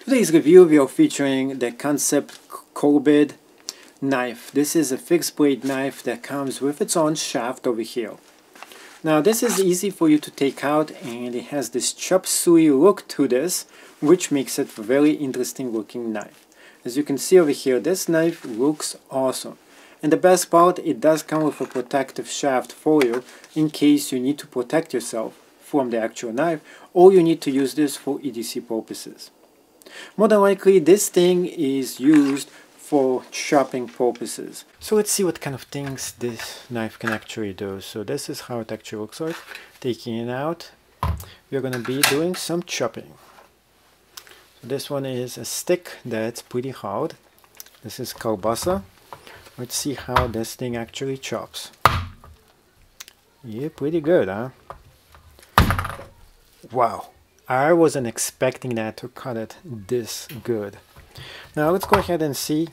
Today's review we are featuring the Kansept Korvid knife. This is a fixed blade knife that comes with its own shaft over here. Now this is easy for you to take out, and it has this chop suey look to this, which makes it a very interesting looking knife. As you can see over here, this knife looks awesome. And the best part, it does come with a protective shaft for you in case you need to protect yourself from the actual knife, or you need to use this for EDC purposes. More than likely, this thing is used for chopping purposes. So let's see what kind of things this knife can actually do. So this is how it actually looks like. Taking it out, we're going to be doing some chopping. So this one is a stick that's pretty hard. This is Kielbasa. Let's see how this thing actually chops. Yeah, pretty good, huh? Wow. I wasn't expecting that to cut it this good. Now let's go ahead and see.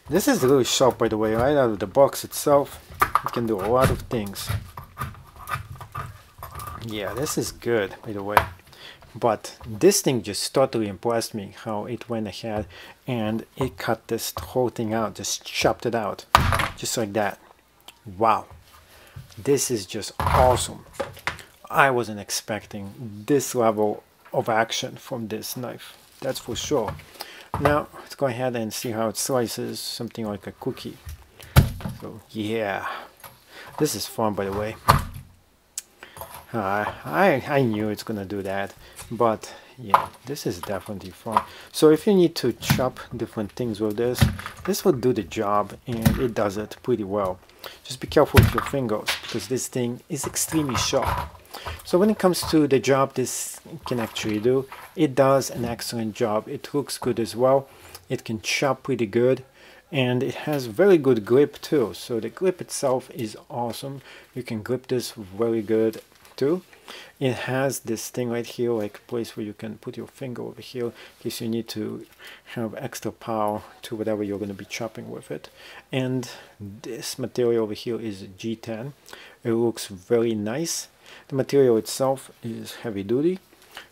This is really sharp, by the way. Right out of the box itself, it can do a lot of things. Yeah, this is good, by the way. But this thing just totally impressed me, how it went ahead and it cut this whole thing out, just chopped it out, just like that. Wow, this is just awesome. I wasn't expecting this level of action from this knife, that's for sure. Now let's go ahead and see how it slices something like a cookie. So yeah, this is fun, by the way. I knew it's gonna do that, but yeah, this is definitely fun. So if you need to chop different things with this, this will do the job, and it does it pretty well. Just be careful with your fingers, because this thing is extremely sharp. So when it comes to the job this can actually do, it does an excellent job. It looks good as well. It can chop pretty good, and it has very good grip too. So the grip itself is awesome. You can grip this very good too. It has this thing right here, like a place where you can put your finger over here in case you need to have extra power to whatever you're going to be chopping with it. And this material over here is G10. It looks very nice. The material itself is heavy duty.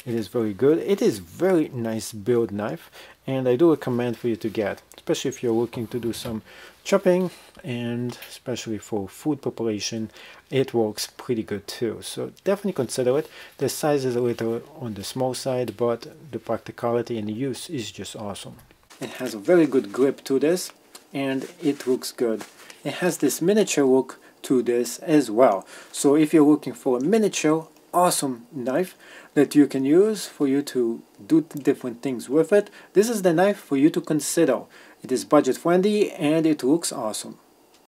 It is very good. It is very nice build knife, and I do recommend for you to get, especially if you're looking to do some chopping, and especially for food preparation. It works pretty good too, so definitely consider it. The size is a little on the small side, but the practicality and the use is just awesome. It has a very good grip to this, and it looks good. It has this miniature look to this as well. So if you're looking for a miniature awesome knife that you can use for you to do different things with it, this is the knife for you to consider. It is budget friendly and it looks awesome.